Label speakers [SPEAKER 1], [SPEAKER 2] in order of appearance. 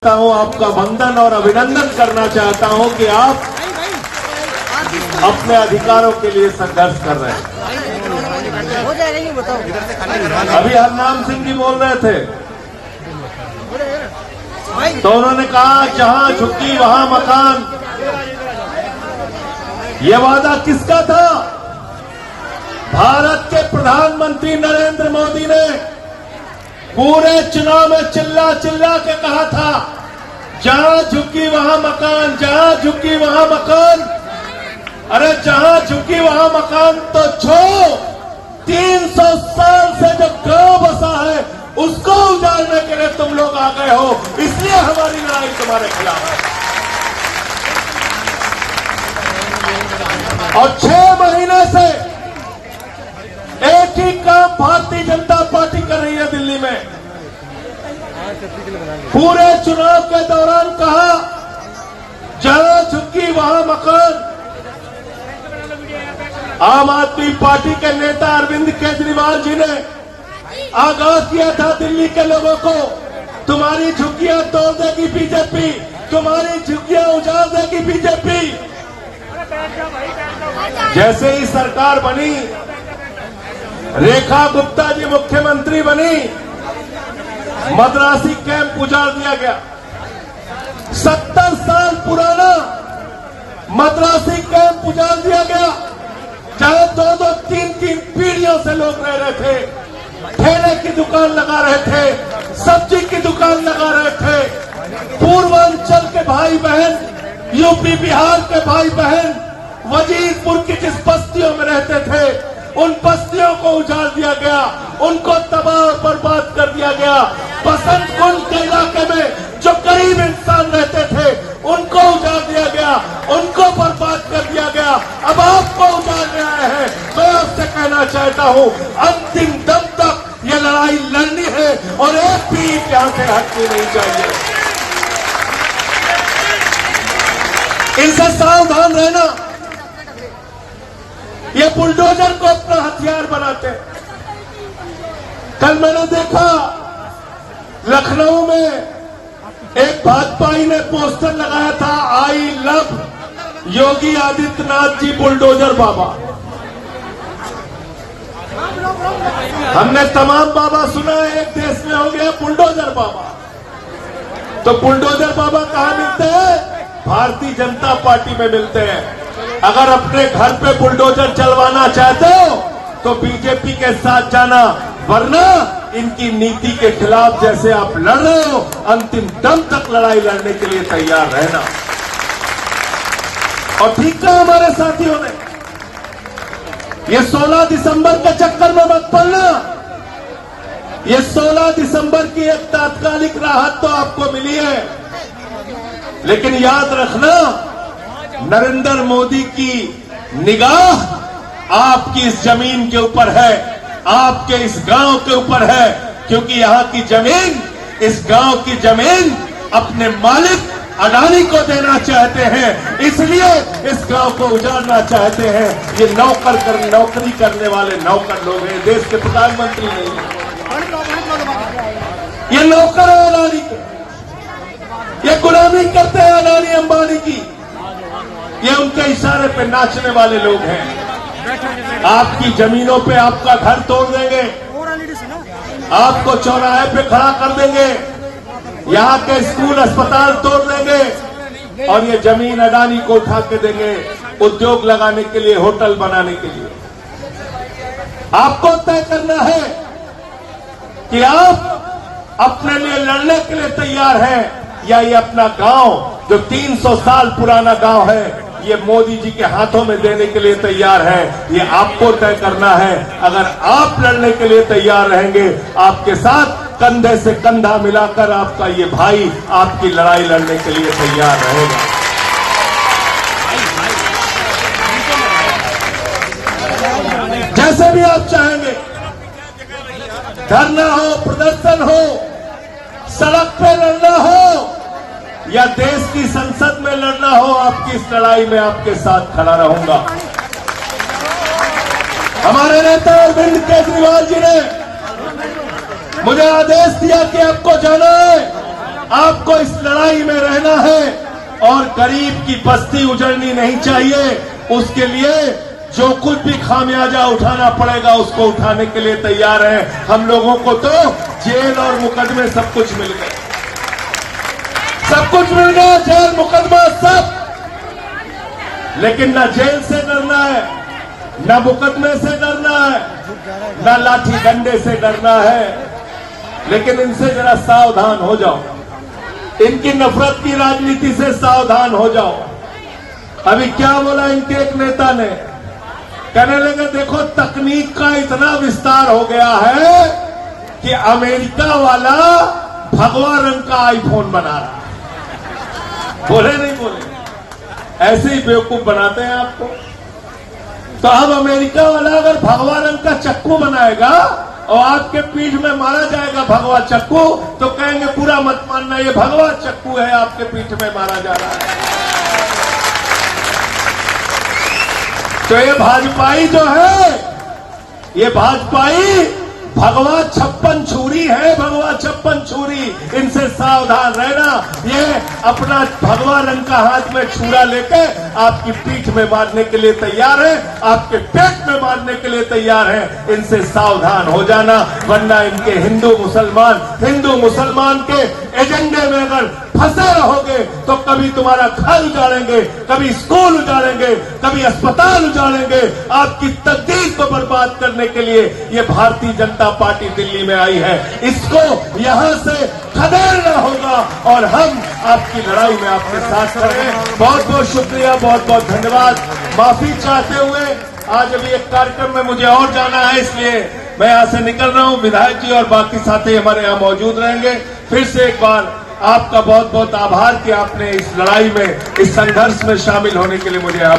[SPEAKER 1] हूं, आपका वंदन और अभिनंदन करना चाहता हूं कि आप अपने अधिकारों के लिए संघर्ष कर रहे हैं। अभी हरनाम सिंह जी बोल रहे थे तो उन्होंने कहा जहां झुकी वहां मकान। ये वादा किसका था? भारत के प्रधानमंत्री नरेंद्र मोदी ने पूरे चुनाव में चिल्ला चिल्ला के कहा था जहां झुकी वहां मकान, जहां झुकी वहां मकान। अरे जहां झुकी वहां मकान तो छोड़ो, 300 साल से जो गांव बसा है उसको उजाड़ने के लिए तुम लोग आ गए हो, इसलिए हमारी लड़ाई तुम्हारे खिलाफ है। और 6 महीने से एक ही काम भारतीय जनता पार्टी कर रही है दिल्ली में। पूरे चुनाव के दौरान कहा जहां झुकी वहां मकान। आम आदमी पार्टी के नेता अरविंद केजरीवाल जी ने आगाज किया था दिल्ली के लोगों को, तुम्हारी झुग्गियां तोड़ देगी बीजेपी, तुम्हारी झुग्गियां उजाड़ देगी बीजेपी। जैसे ही सरकार बनी, रेखा गुप्ता जी मुख्यमंत्री बनी, मद्रासी कैंप उजाड़ दिया गया। 70 साल पुराना मद्रासी कैंप उजाड़ दिया गया, जहां 2-2, 3-3 पीढ़ियों से लोग रह रहे थे, ठेले की दुकान लगा रहे थे, सब्जी की दुकान लगा रहे थे। पूर्वांचल के भाई बहन, यूपी बिहार के भाई बहन वजीरपुर की जिस बस्तियों में रहते थे उन बस्तियों को उजाड़ दिया गया, उनको तबाह और बर्बाद कर दिया गया। बसंत कुंज के इलाके में जो गरीब इंसान रहते थे उनको उजाड़ दिया गया, उनको बर्बाद कर दिया गया। अब आपको उजाड़ने आए हैं। मैं आपसे कहना चाहता हूं, अंतिम दम तक ये लड़ाई लड़नी है और एक भी यहां से हटनी नहीं चाहिए। इनसे सावधान रहना। ये बुलडोजर को अपना हथियार बनाते हैं। कल मैंने देखा लखनऊ में एक भाजपाई ने पोस्टर लगाया था, I love Yogi Adityanath ji bulldozer बाबा। हमने तमाम बाबा सुना है, एक देश में हो गया बुलडोजर बाबा। तो बुलडोजर बाबा कहां मिलते हैं? भारतीय जनता पार्टी में मिलते हैं। अगर अपने घर पे बुलडोजर चलवाना चाहते हो तो बीजेपी के साथ जाना, वरना इनकी नीति के खिलाफ जैसे आप लड़ रहे हो अंतिम दम तक लड़ाई लड़ने के लिए तैयार रहना। और ठीक है हमारे साथियों ने, ये 16 दिसंबर के चक्कर में मत पड़ना। ये 16 दिसंबर की एक तात्कालिक राहत तो आपको मिली है, लेकिन याद रखना नरेंद्र मोदी की निगाह आपकी इस जमीन के ऊपर है, आपके इस गांव के ऊपर है, क्योंकि यहां की जमीन, इस गांव की जमीन अपने मालिक अडानी को देना चाहते हैं, इसलिए इस गांव को उजाड़ना चाहते हैं। ये नौकरी करने वाले नौकर लोग हैं, देश के प्रधानमंत्री नहीं हैं। ये नौकर है अडानी के, ये गुलामी करते हैं अडानी अंबानी की, ये उनके इशारे पे नाचने वाले लोग हैं। आपकी जमीनों पे आपका घर तोड़ देंगे, आपको चौराहे पे खड़ा कर देंगे, यहाँ के स्कूल अस्पताल तोड़ देंगे और ये जमीन अडानी को उठा के देंगे उद्योग लगाने के लिए, होटल बनाने के लिए। आपको तय करना है कि आप अपने लिए लड़ने के लिए तैयार हैं या ये अपना गांव जो 300 साल पुराना गांव है ये मोदी जी के हाथों में देने के लिए तैयार है। ये आपको तय करना है। अगर आप लड़ने के लिए तैयार रहेंगे, आपके साथ कंधे से कंधा मिलाकर आपका ये भाई आपकी लड़ाई लड़ने के लिए तैयार रहेगा। जैसे भी आप चाहेंगे, धरना हो, प्रदर्शन हो, सड़क पे लड़ना हो या देश की संसद में लड़ना हो, आपकी इस लड़ाई में आपके साथ खड़ा रहूंगा। हमारे नेता अरविंद केजरीवाल जी ने मुझे आदेश दिया कि आपको जाना है आपको इस लड़ाई में रहना है और गरीब की बस्ती उजड़नी नहीं चाहिए। उसके लिए जो कुछ भी खामियाजा उठाना पड़ेगा उसको उठाने के लिए तैयार हैं। हम लोगों को तो जेल और मुकदमे सब कुछ मिल गए, सब कुछ मिल गया, जेल मुकदमा सब। लेकिन न जेल से डरना है, न मुकदमे से डरना है, न लाठी डंडे से डरना है। लेकिन इनसे जरा सावधान हो जाओ, इनकी नफरत की राजनीति से सावधान हो जाओ। अभी क्या बोला इनके एक नेता ने, कहने लगे देखो तकनीक का इतना विस्तार हो गया है कि अमेरिका वाला भगवा रंग का आईफोन बना रहा है। बोले नहीं बोले, ऐसे ही बेवकूफ बनाते हैं आपको। तो अब अमेरिका वाला अगर भगवा रंग का चक्कू बनाएगा और आपके पीठ में मारा जाएगा भगवा चक्कू, तो कहेंगे पूरा मत मानना, ये भगवा चक्कू है आपके पीठ में मारा जा रहा है। तो ये भाजपाई जो है, ये भाजपाई भगवा 56 छुरी है, भगवा 56 छुरी। इनसे सावधान रहना। ये अपना भगवा रंग का हाथ में छुरा लेके आपकी पीठ में मारने के लिए तैयार है, आपके पेट में मारने के लिए तैयार है। इनसे सावधान हो जाना, वरना इनके हिंदू मुसलमान के एजेंडे में अगर फंसे रहोगे तो कभी तुम्हारा घर उजाड़ेंगे, कभी स्कूल उजाड़ेंगे, कभी अस्पताल उजाड़ेंगे। आपकी तकदीर को बर्बाद करने के लिए ये भारतीय जनता पार्टी दिल्ली में आई है। इसको यहां से खदेड़ना होगा और हम आपकी लड़ाई में आपके साथ करें। बहुत बहुत शुक्रिया, बहुत बहुत धन्यवाद। माफी चाहते हुए आज अभी एक कार्यक्रम में मुझे और जाना है, इसलिए मैं यहां से निकल रहा हूं। विधायक जी और बाकी साथी हमारे यहां मौजूद रहेंगे। फिर से एक बार आपका बहुत बहुत आभार कि आपने इस लड़ाई में, इस संघर्ष में शामिल होने के लिए मुझे यहाँ